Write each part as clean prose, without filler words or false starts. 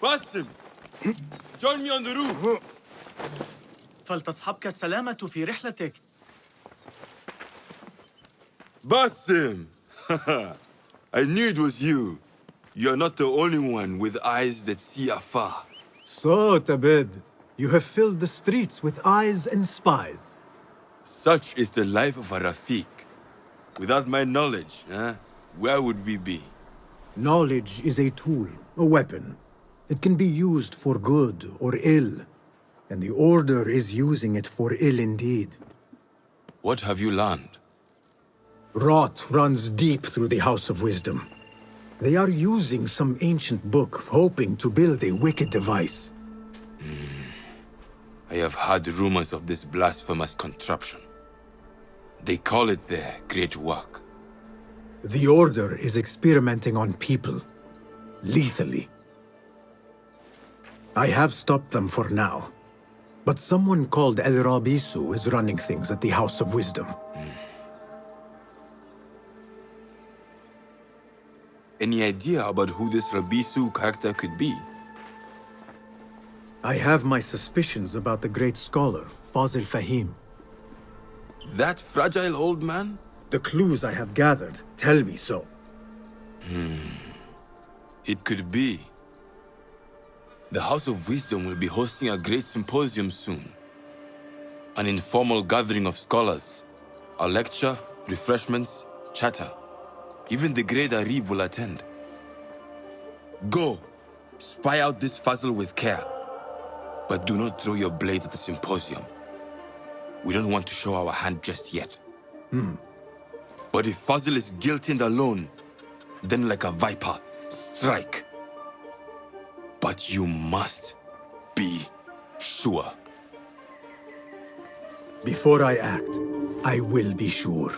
Basim! Join me on the roof! فلتصحبك السلامة في رحلتك. Basim! I knew it was you. You're not the only one with eyes that see afar. So, Tabed, you have filled the streets with eyes and spies. Such is the life of a Rafiq. Without my knowledge, where would we be? Knowledge is a tool, a weapon. It can be used for good or ill, and the Order is using it for ill indeed. What have you learned? Rot runs deep through the House of Wisdom. They are using some ancient book, hoping to build a wicked device. I have heard rumors of this blasphemous contraption. They call it their great work. The Order is experimenting on people, lethally. I have stopped them for now, but someone called El Rabisu is running things at the House of Wisdom. Any idea about who this Rabisu character could be? I have my suspicions about the great scholar, Fazil Fahim. That fragile old man? The clues I have gathered tell me so. It could be. The House of Wisdom will be hosting a great symposium soon. An informal gathering of scholars. A lecture, refreshments, chatter. Even the great Arib will attend. Go, spy out this Fazil with care. But do not throw your blade at the symposium. We don't want to show our hand just yet. But if Fazil is guilty and alone, then like a viper, strike. But you must be sure. Before I act, I will be sure.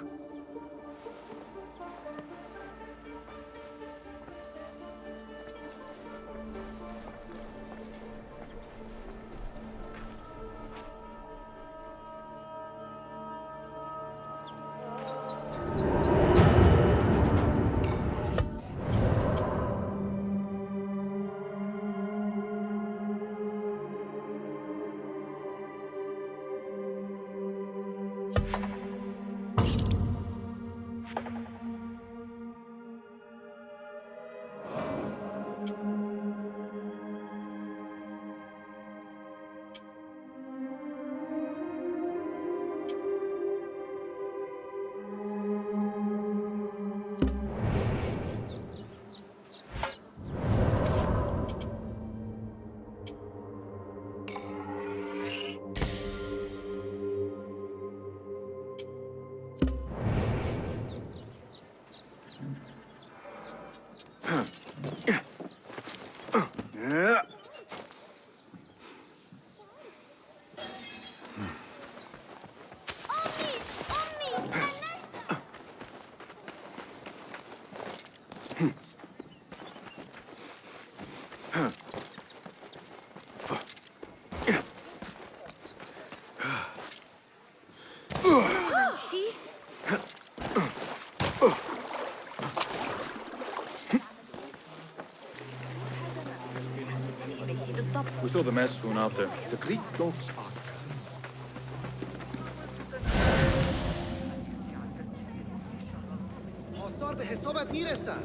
We saw the mess soon after. The Greek cloaks are... آثار به حسابت میرسن.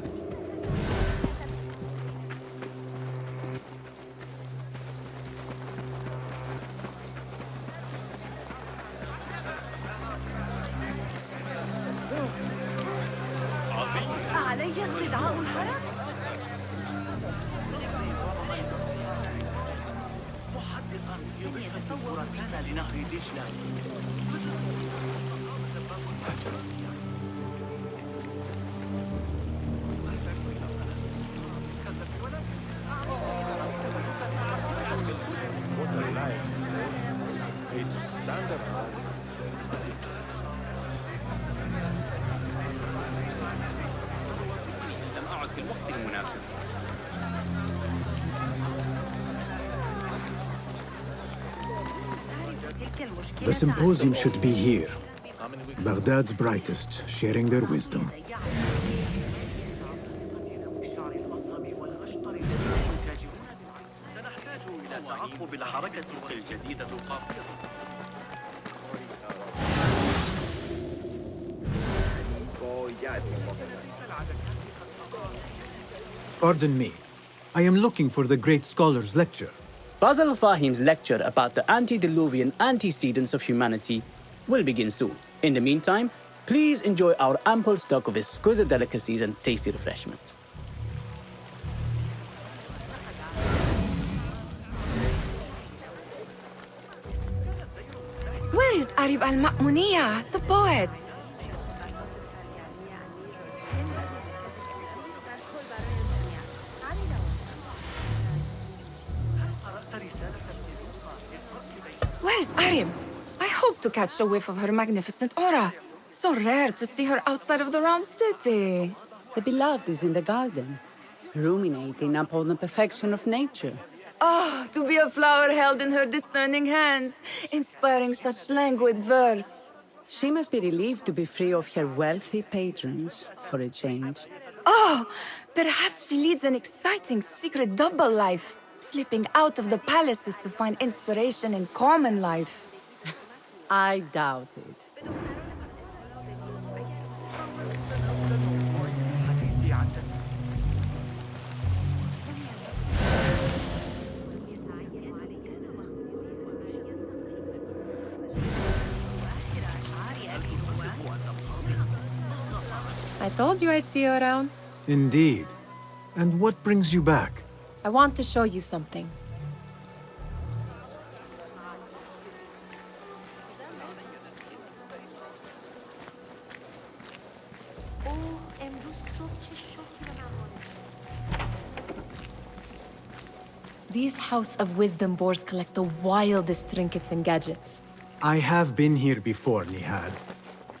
علي استدعاء الحرس؟ محدقا في ضفة خراسان لنهر دجلة. لم أعد في الوقت المناسب. The symposium should be here. Baghdad's brightest, sharing their wisdom. إلى تعقب الحركة الجديدة القاصرة. Pardon me. I am looking for the great scholar's lecture. Basil Fahim's lecture about the antediluvian antecedents of humanity will begin soon. In the meantime, please enjoy our ample stock of exquisite delicacies and tasty refreshments. Where is Arib al-Ma'muniyah, the poet? Where is Arib? I hope to catch a whiff of her magnificent aura. So rare to see her outside of the round city. The beloved is in the garden, ruminating upon the perfection of nature. Oh, to be a flower held in her discerning hands, inspiring such languid verse. She must be relieved to be free of her wealthy patrons, for a change. Oh, perhaps she leads an exciting secret double life, slipping out of the palaces to find inspiration in common life. I doubt it. I told you I'd see you around. Indeed. And what brings you back? I want to show you something. These House of Wisdom boars collect the wildest trinkets and gadgets. I have been here before, Nihad.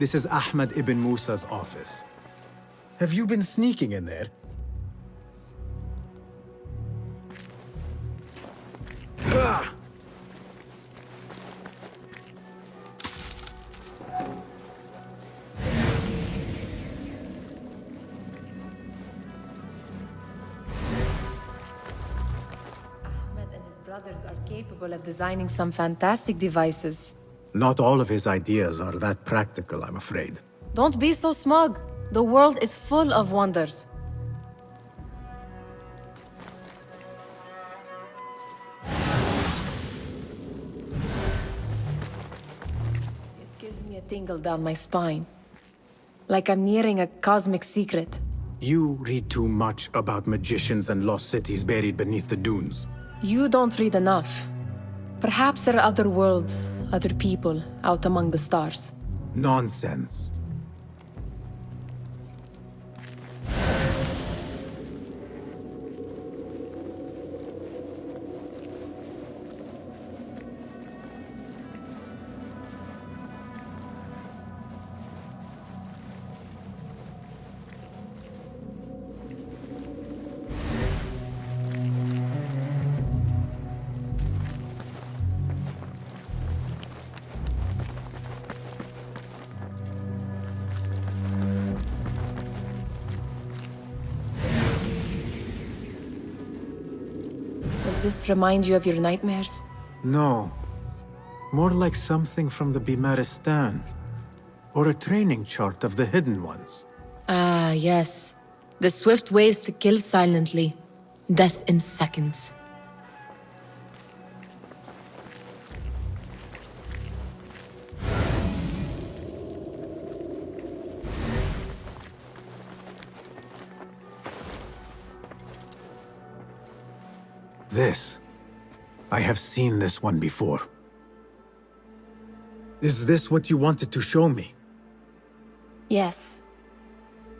This is Ahmed ibn Musa's office. Have you been sneaking in there? Brothers are capable of designing some fantastic devices. Not all of his ideas are that practical, I'm afraid. Don't be so smug. The world is full of wonders. It gives me a tingle down my spine. Like I'm nearing a cosmic secret. You read too much about magicians and lost cities buried beneath the dunes. You don't read enough. Perhaps there are other worlds, other people, out among the stars. Nonsense. Does this remind you of your nightmares? No. More like something from the Bimaristan. Or a training chart of the Hidden Ones. Ah, yes. The swift ways to kill silently. Death in seconds. This. I have seen this one before. Is this what you wanted to show me? Yes.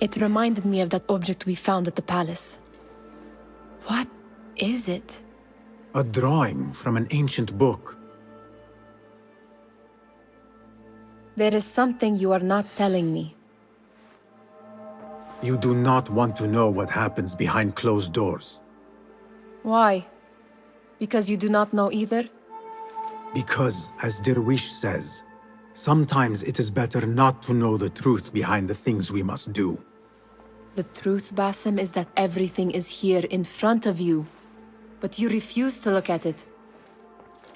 It reminded me of that object we found at the palace. What is it? A drawing from an ancient book. There is something you are not telling me. You do not want to know what happens behind closed doors. Why? Because you do not know either? Because, as Derwish says, sometimes it is better not to know the truth behind the things we must do. The truth, Basim, is that everything is here in front of you. But you refuse to look at it.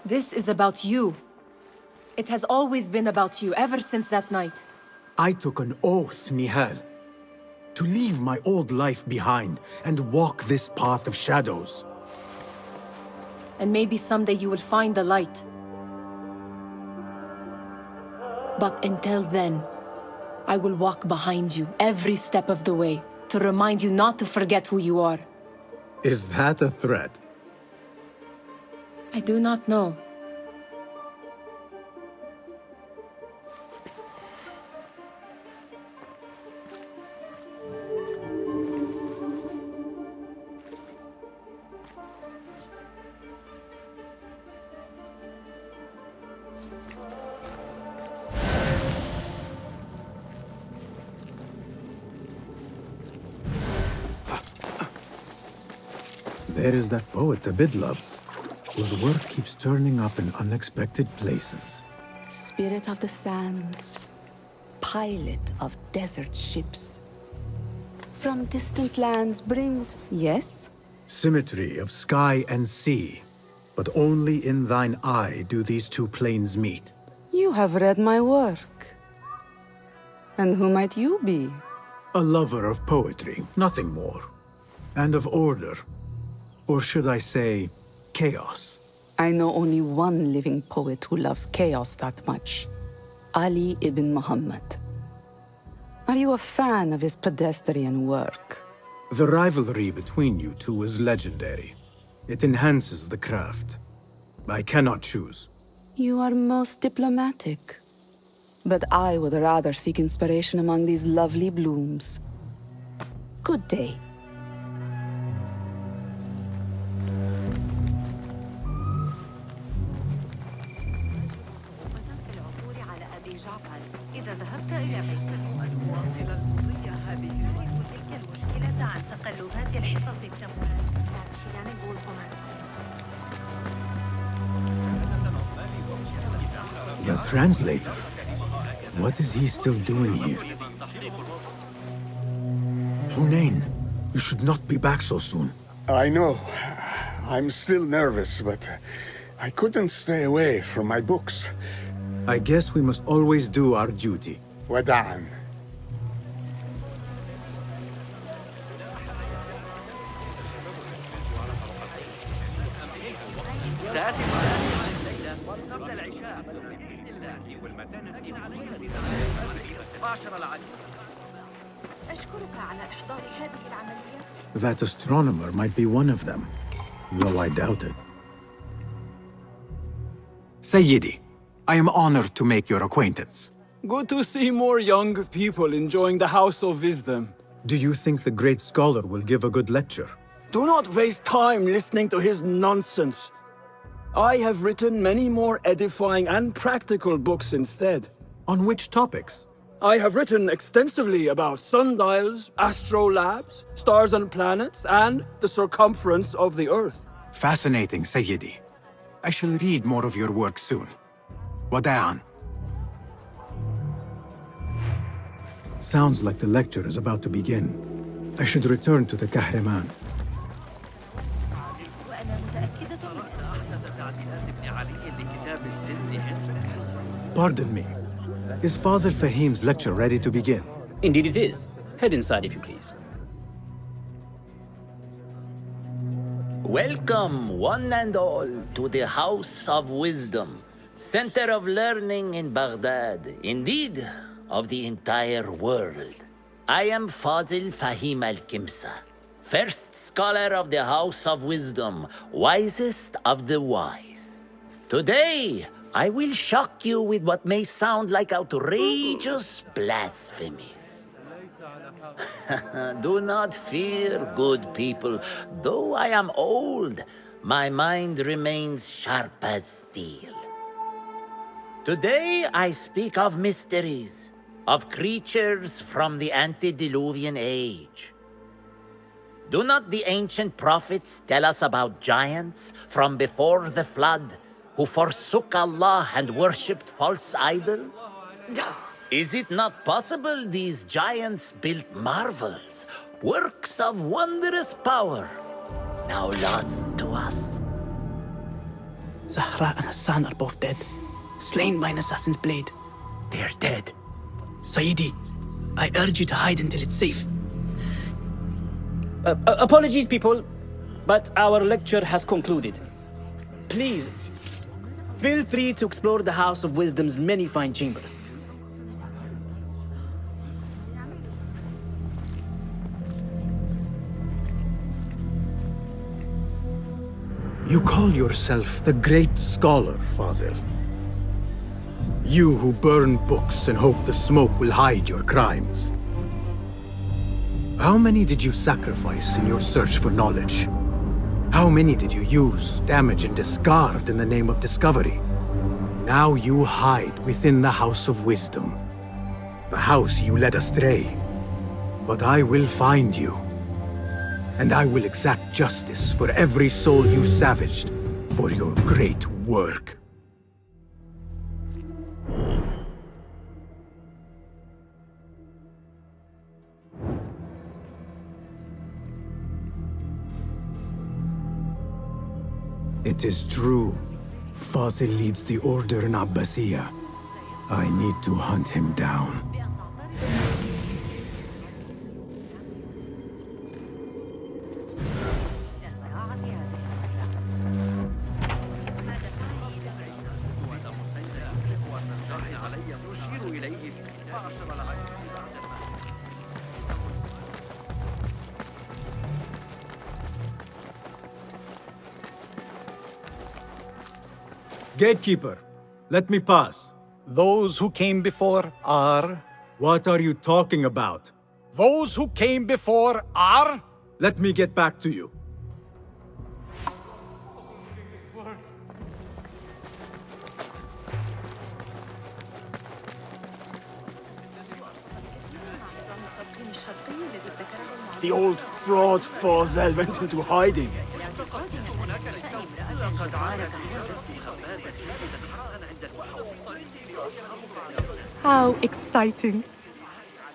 This is about you. It has always been about you, ever since that night. I took an oath, Nihal, to leave my old life behind and walk this path of shadows. And maybe someday you will find the light. But until then, I will walk behind you every step of the way to remind you not to forget who you are. Is that a threat? I do not know. There is that poet Abid loves, whose work keeps turning up in unexpected places. Spirit of the sands, pilot of desert ships. From distant lands bring, yes? Symmetry of sky and sea, but only in thine eye do these two planes meet. You have read my work. And who might you be? A lover of poetry, nothing more. And of order. Or should I say, chaos? I know only one living poet who loves chaos that much. Ali ibn Muhammad. Are you a fan of his pedestrian work? The rivalry between you two is legendary. It enhances the craft. I cannot choose. You are most diplomatic. But I would rather seek inspiration among these lovely blooms. Good day. The translator? What is he still doing here? Hunain, you should not be back so soon. I know. I'm still nervous, but I couldn't stay away from my books. I guess we must always do our duty. Wada'an. That astronomer might be one of them, though I doubt it. Sayyidi, I am honored to make your acquaintance. Good to see more young people enjoying the House of Wisdom. Do you think the great scholar will give a good lecture? Do not waste time listening to his nonsense. I have written many more edifying and practical books instead. On which topics? I have written extensively about sundials, astrolabes, stars and planets, and the circumference of the Earth. Fascinating, Sayyidi. I shall read more of your work soon. Wada'an. Sounds like the lecture is about to begin. I should return to the Kahraman. Pardon me. Is Fazil Fahim's lecture ready to begin? Indeed it is. Head inside if you please. Welcome, one and all, to the House of Wisdom, center of learning in Baghdad, indeed, of the entire world. I am Fazil Fahim al-Kimsa, first scholar of the House of Wisdom, wisest of the wise. Today, I will shock you with what may sound like outrageous blasphemies. Do not fear, good people. Though I am old, my mind remains sharp as steel. Today I speak of mysteries, of creatures from the antediluvian age. Do not the ancient prophets tell us about giants from before the flood who forsook Allah and worshipped false idols? Is it not possible these giants built marvels, works of wondrous power, now lost to us? Zahra and Hassan are both dead, slain by an assassin's blade. They are dead. Sayyidi, I urge you to hide until it's safe. Apologies, people, but our lecture has concluded. Please, feel free to explore the House of Wisdom's many fine chambers. You call yourself the great scholar, Fazil. You who burn books and hope the smoke will hide your crimes. How many did you sacrifice in your search for knowledge? How many did you use, damage, and discard in the name of discovery? Now you hide within the House of Wisdom, the house you led astray. But I will find you, and I will exact justice for every soul you savaged for your great work. It is true. Fazil leads the order in Abbasiyah. I need to hunt him down. Gatekeeper, let me pass. Those who came before are... What are you talking about? Those who came before are... Let me get back to you. The old fraud Fazil went into hiding. How exciting.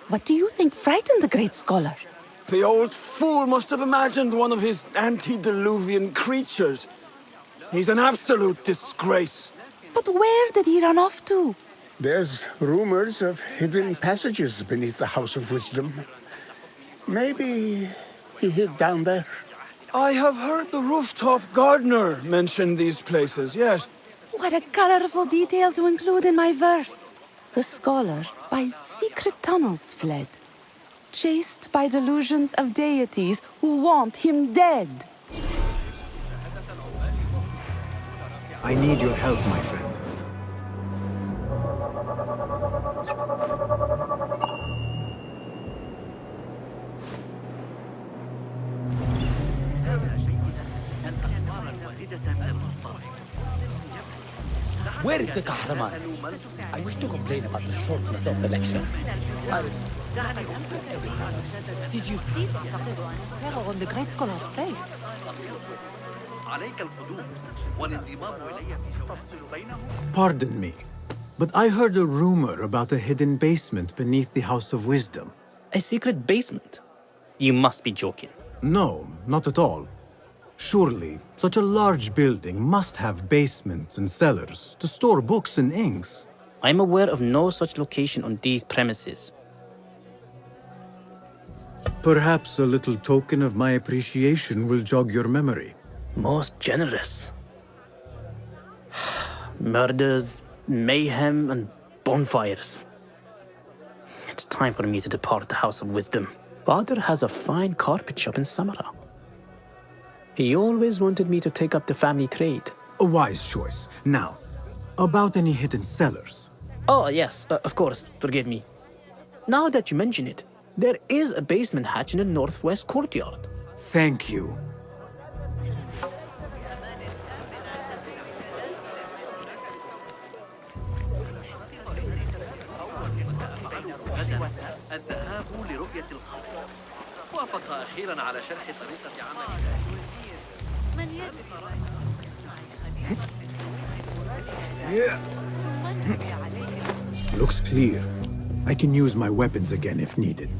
What do you think frightened the great scholar? The old fool must have imagined one of his antediluvian creatures. He's an absolute disgrace. But where did he run off to? There's rumors of hidden passages beneath the House of Wisdom. Maybe he hid down there. I have heard the rooftop gardener mention these places, yes. What a colorful detail to include in my verse. The scholar by secret tunnels fled, chased by delusions of deities who want him dead. I need your help, my friend. Where is the Kahraman? I wish to complain about the shortness of the lecture. Did you see the terror on the great scholar's face? Pardon me, but I heard a rumor about a hidden basement beneath the House of Wisdom. A secret basement? You must be joking. No, not at all. Surely, such a large building must have basements and cellars to store books and inks. I'm aware of no such location on these premises. Perhaps a little token of my appreciation will jog your memory. Most generous. Murders, mayhem, and bonfires. It's time for me to depart the House of Wisdom. Father has a fine carpet shop in Samara. He always wanted me to take up the family trade. A wise choice. Now, about any hidden cellars. Oh, yes, of course, forgive me. Now that you mention it, there is a basement hatch in the northwest courtyard. Thank you. الذهاب لرؤية القصر. وافق أخيرا على شرح طريقة عمله. Looks clear. I can use my weapons again if needed.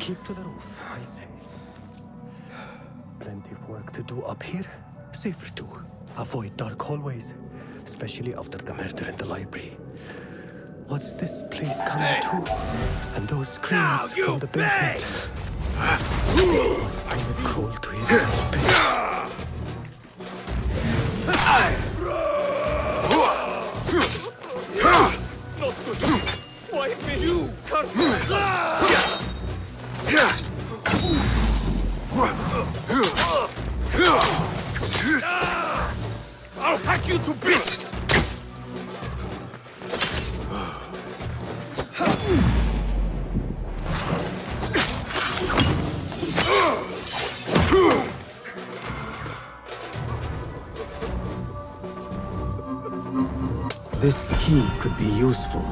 Keep to the roof, I say. Plenty of work to do up here. Safer too. Avoid dark hallways, especially after the murder in the library. What's this place coming to? And those screams from the basement. Must have crawled to his such pace. Not good. Fight me, you I'll hack you to bits! This key could be useful.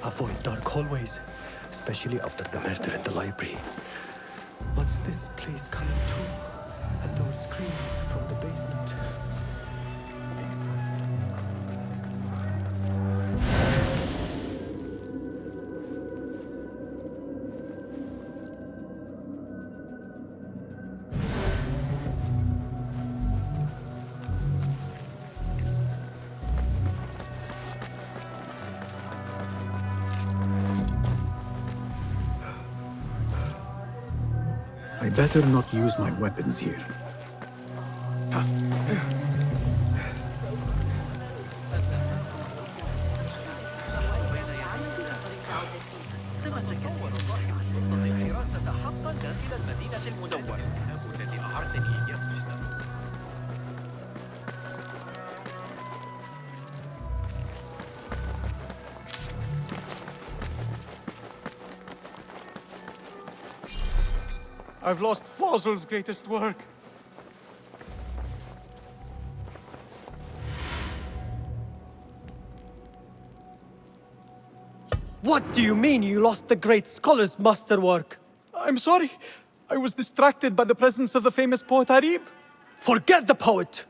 Avoid dark hallways, especially after the murder in the library. What's this place coming to? And those screams from the basement. Makes my I better not use my weapons here. I've lost Fazl's greatest work. What do you mean you lost the great scholar's masterwork? I'm sorry. I was distracted by the presence of the famous poet Arib. Forget the poet!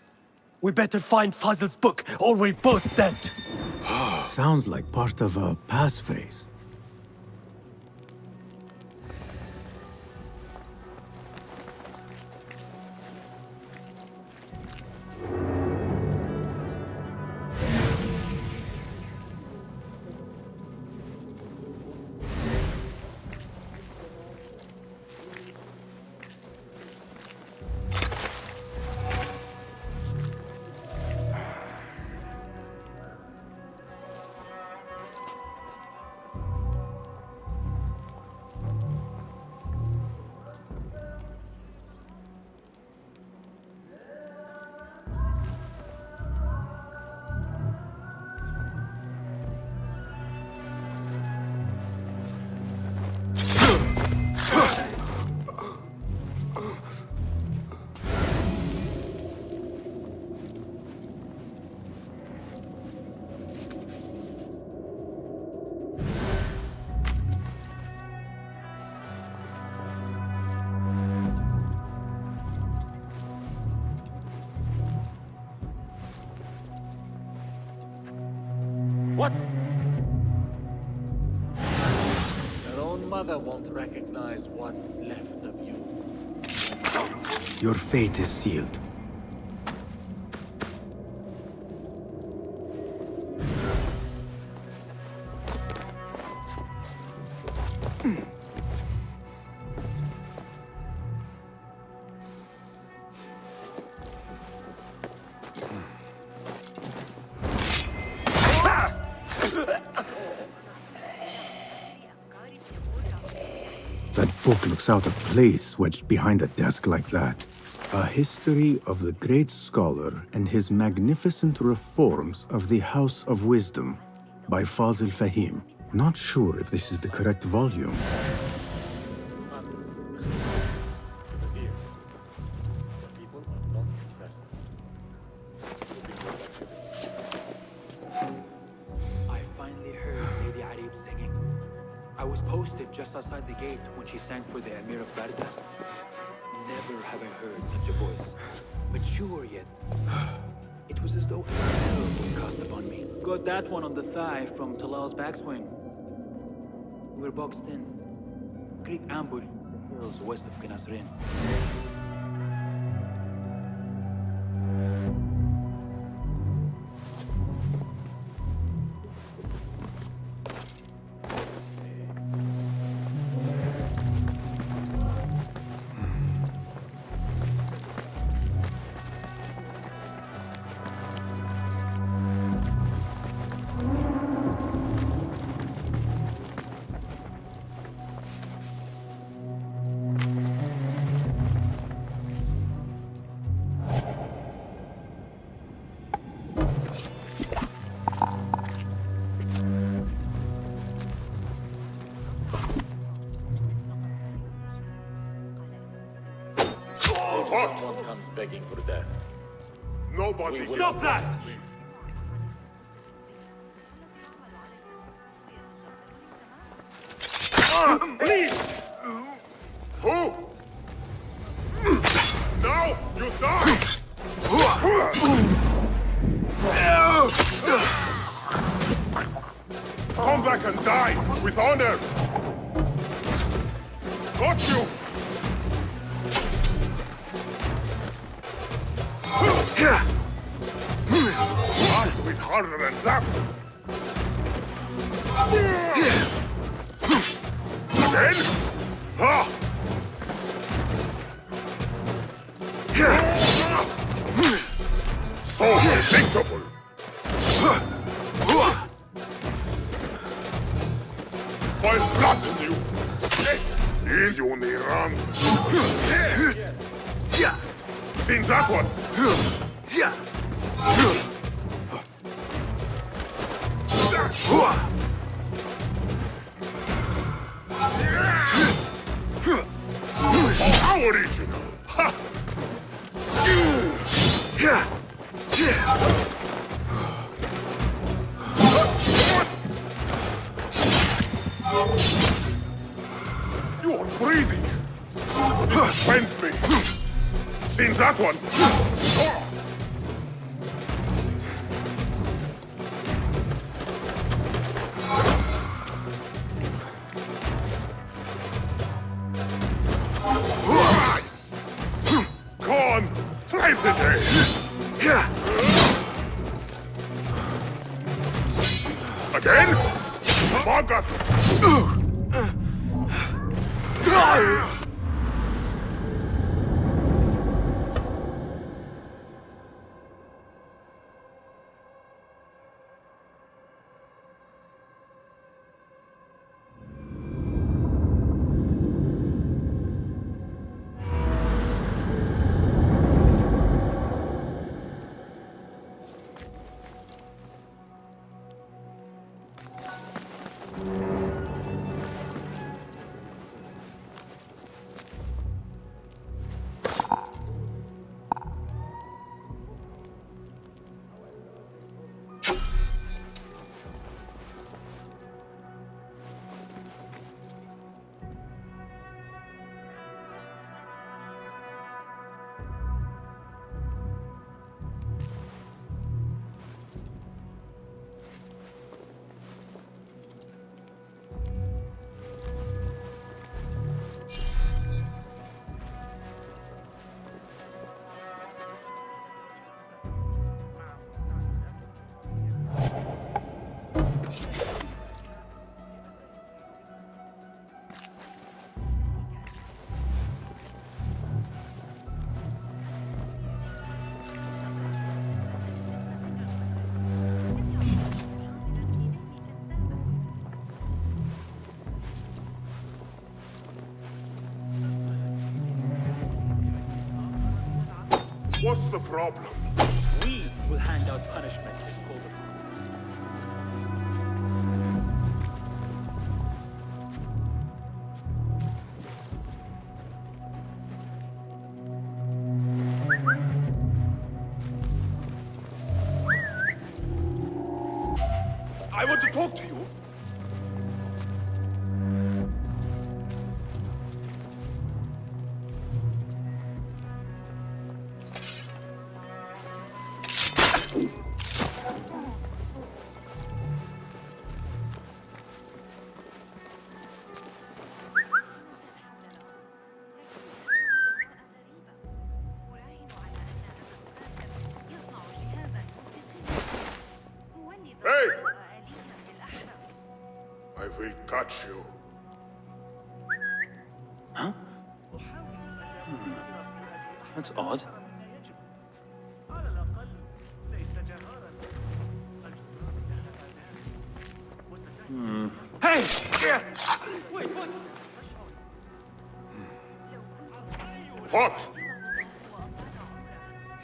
We better find Fazl's book, or we're both dead. Sounds like part of a passphrase. What? Your own mother won't recognize what's left of you. Your fate is sealed. That book looks out of place, wedged behind a desk like that. A history of the great scholar and his magnificent reforms of the House of Wisdom by Fazl Fahim. Not sure if this is the correct volume. I was posted just outside the gate when she sang for the Emir of Baghdad. Never have I heard such a voice. Mature yet. It was as though a spell was cast upon me. Got that one on the thigh from Talal's backswing. We were boxed in. Greek ambush, hills west of Qinasrin. Someone comes begging for death. Nobody will stop that! Please! Who? Now you die! Come back and die with honor! Got you! I'll do it harder than that! Again? Ha! So predictable! I'll flatten you! In you run! Seen that one! Original! Ha! You are breathing! It spends me! Seen that one? Again? Baghdad! What's the problem? We will hand out punishment as called upon. I want to talk to you. Hey! I will catch you. Huh? That's odd. Hey! Wait, what? What?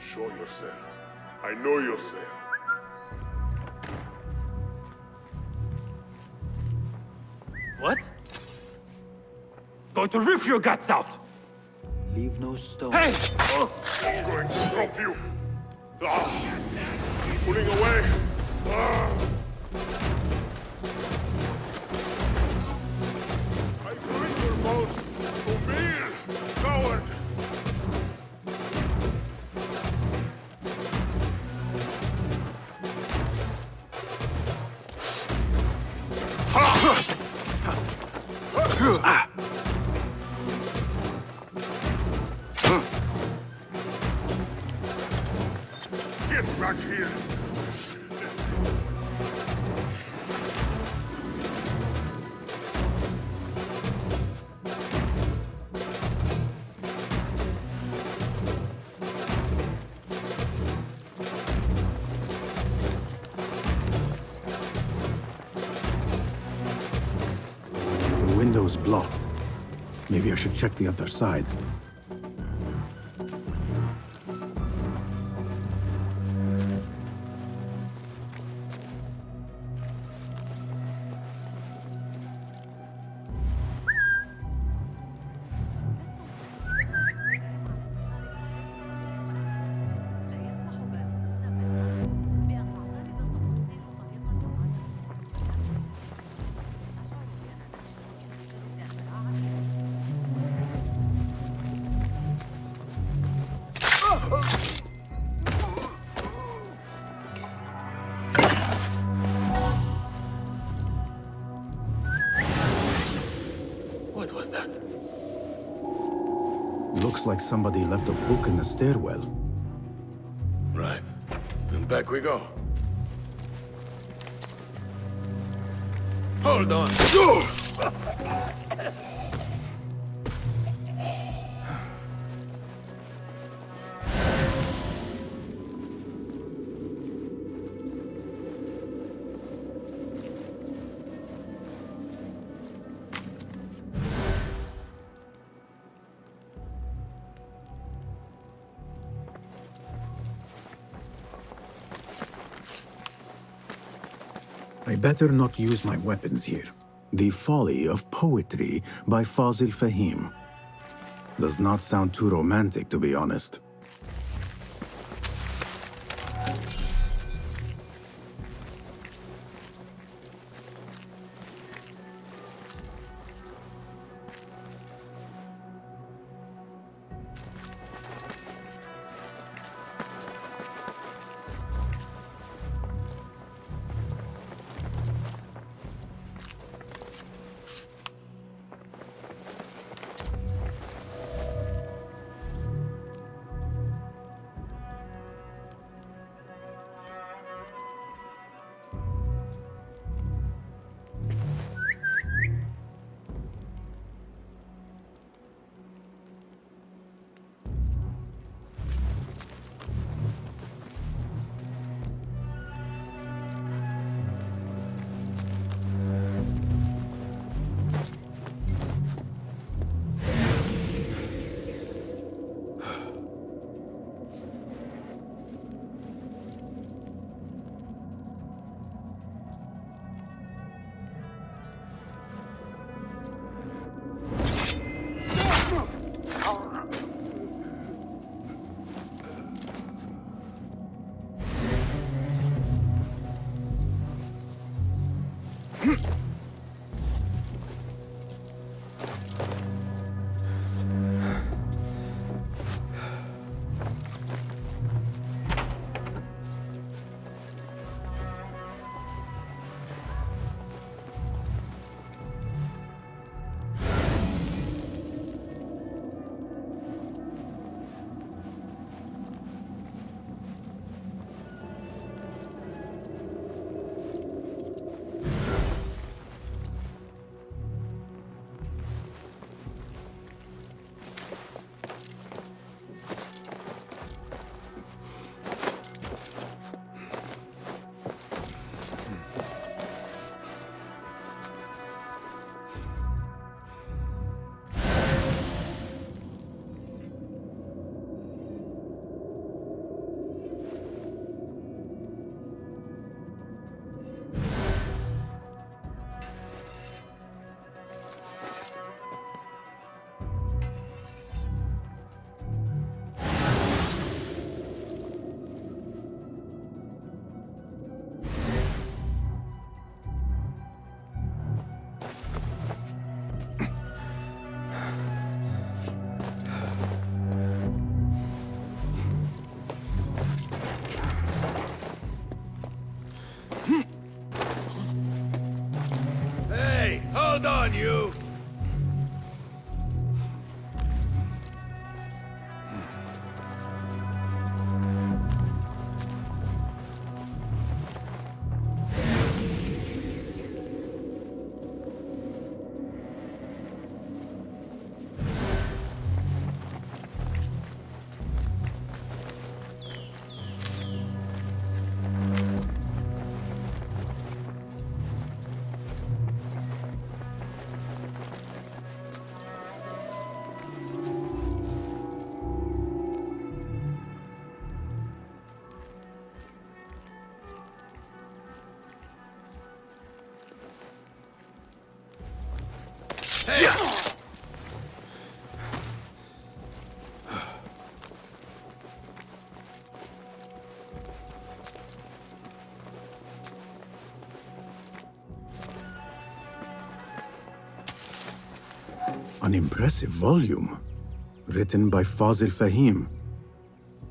Show yourself. I know yourself. What? Going to rip your guts out! Leave no stone. Hey! I'm going to stop you. Pulling away. I find your bones. O'Meal, coward. Get back here. The window's blocked. Maybe I should check the other side. What was that? Looks like somebody left a book in the stairwell. Right. And back we go. Hold on. I better not use my weapons here. The Folly of Poetry by Fazil Fahim. Does not sound too romantic, to be honest. Hey, hold on, you! An impressive volume, written by Fazil Fahim.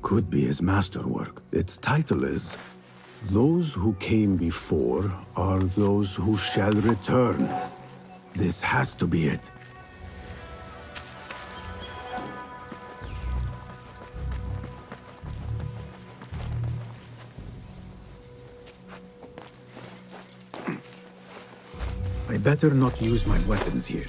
Could be his masterwork. Its title is, Those Who Came Before Are Those Who Shall Return. This has to be it. I better not use my weapons here.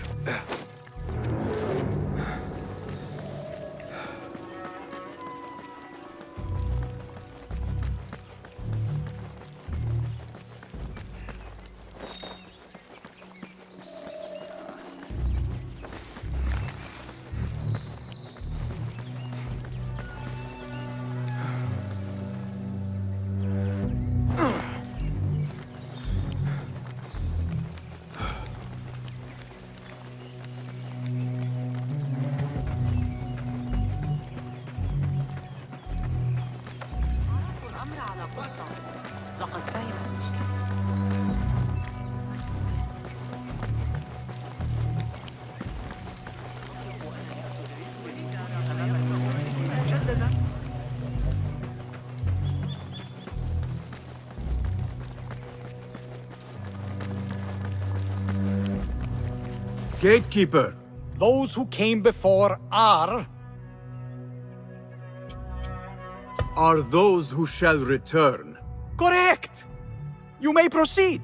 Gatekeeper, Those who came before are those who shall return. correct. You may proceed.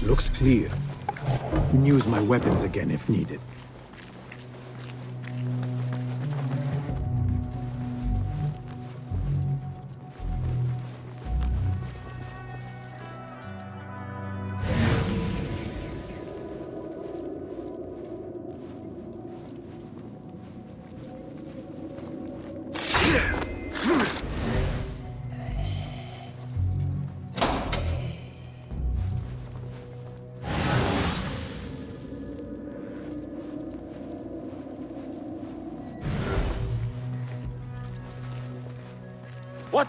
Looks clear. Can use my weapons again if needed. What?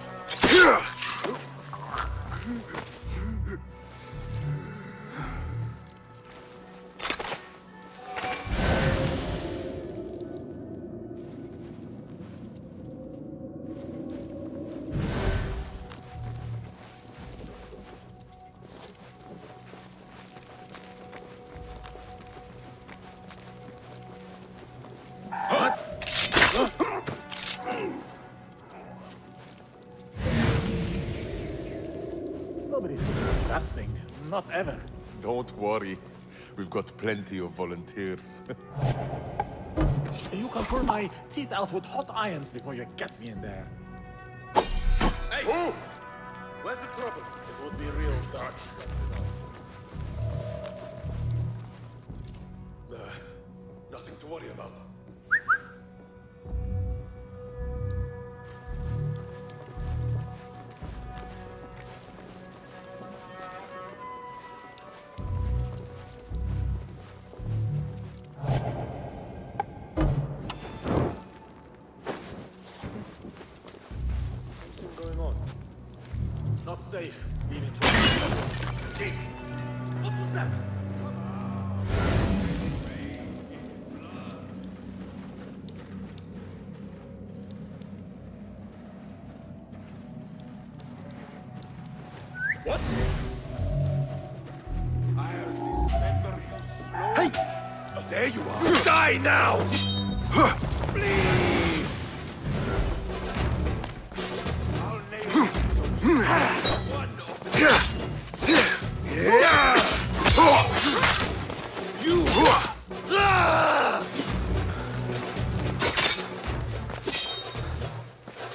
Nobody does that thing. Not ever. Don't worry. We've got plenty of volunteers. You can pull my teeth out with hot irons before you get me in there. Hey! Who? Where's the trouble? It would be real dark. Nothing to worry about. Something going on. Not safe. Leave it to me. What was that? What? I'll dismember you slowly. Hey! There you are. Die now! Please! I'll nail you. One of you!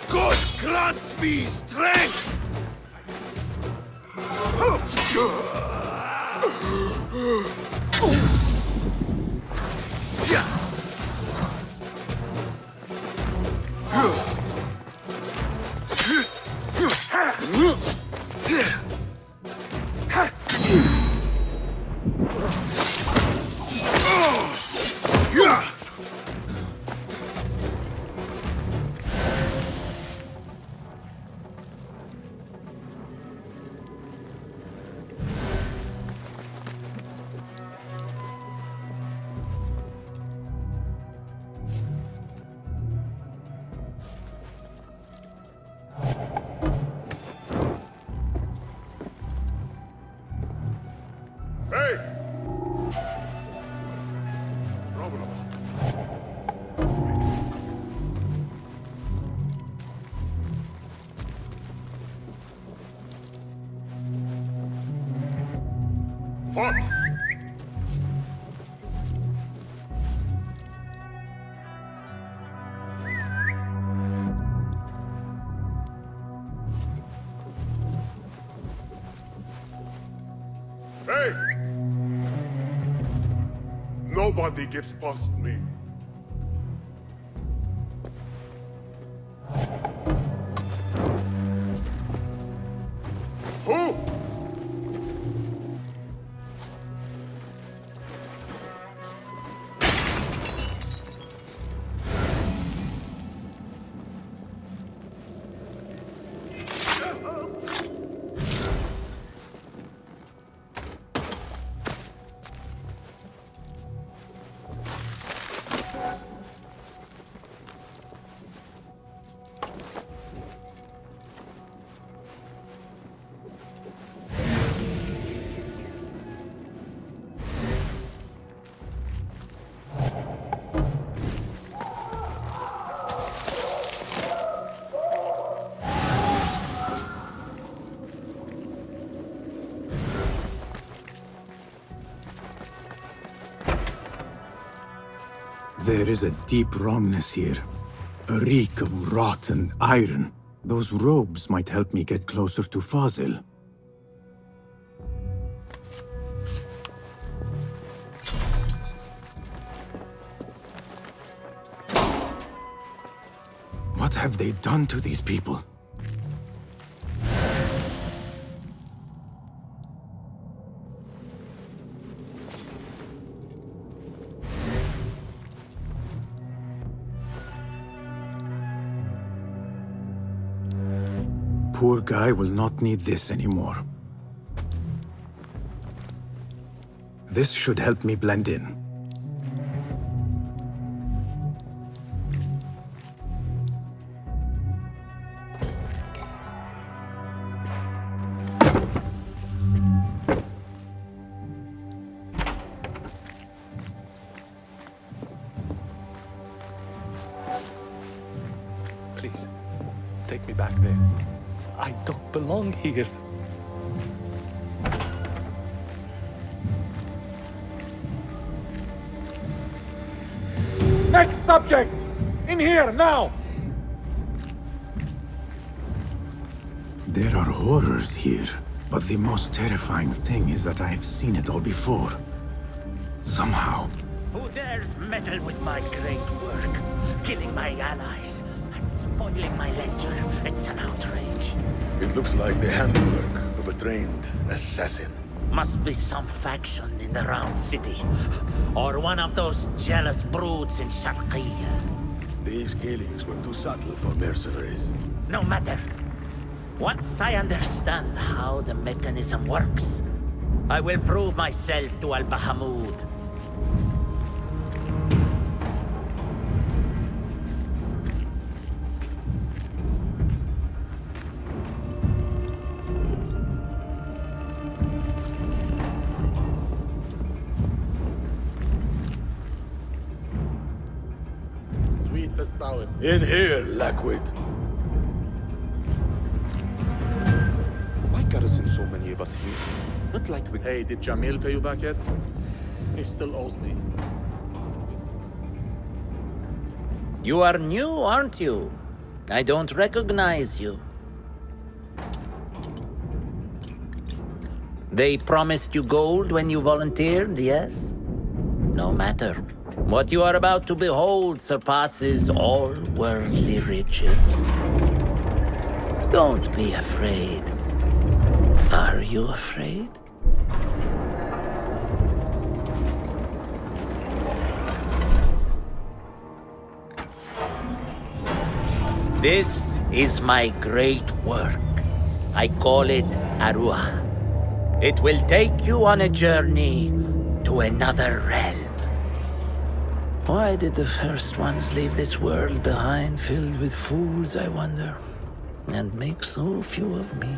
God grants me strength! Hey! Problem. What? Hey! Nobody gets past me. Who? There is a deep wrongness here. A reek of rot and iron. Those robes might help me get closer to Fazil. What have they done to these people? Poor guy will not need this anymore. This should help me blend in. Please, take me back there. I don't belong here. Next subject! In here, now! There are horrors here, but the most terrifying thing is that I have seen it all before. Somehow. Who dares meddle with my great work? Killing my allies and spoiling my lecture. It's an outrage. It looks like the handiwork of a trained assassin. Must be some faction in the Round City. Or one of those jealous broods in Sharqiyya. These killings were too subtle for mercenaries. No matter. Once I understand how the mechanism works, I will prove myself to Al-Bahamud. Sweet as sour. In here, Lackwit. Why garrison so many of us here? Not like we... Hey, did Jamil pay you back yet? He still owes me. You are new, aren't you? I don't recognize you. They promised you gold when you volunteered, yes? No matter. What you are about to behold surpasses all worldly riches. Don't be afraid. Are you afraid? This is my great work. I call it Arua. It will take you on a journey to another realm. Why did the first ones leave this world behind, filled with fools, I wonder, and make so few of me?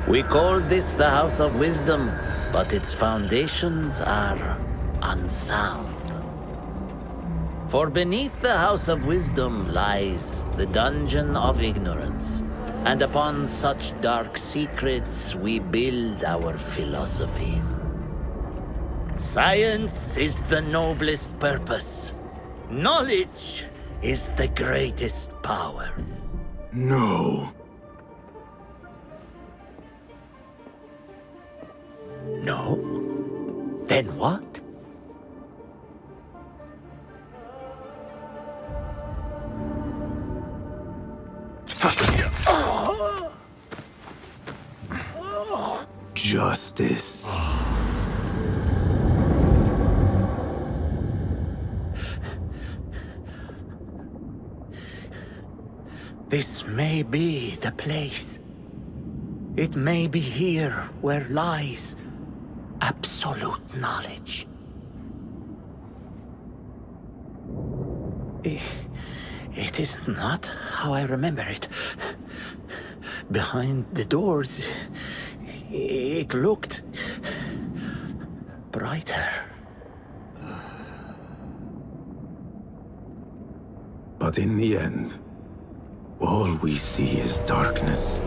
We called this the House of Wisdom, but its foundations are unsound. For beneath the House of Wisdom lies the Dungeon of Ignorance, and upon such dark secrets we build our philosophies. Science is the noblest purpose. Knowledge is the greatest power. No. No? Then what? Justice. This may be the place. It may be here where lies absolute knowledge. It is not how I remember it. Behind the doors, it looked brighter. But in the end, all we see is darkness.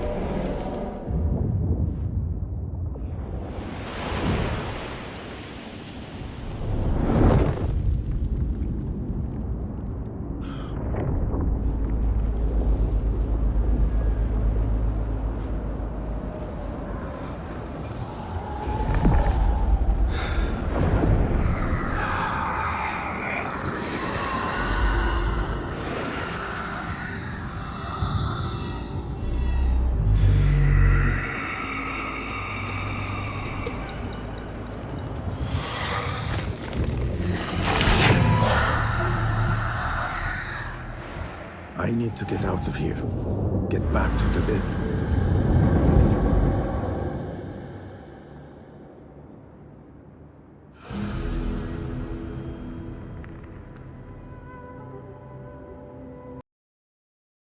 I need to get out of here. Get back to the bed.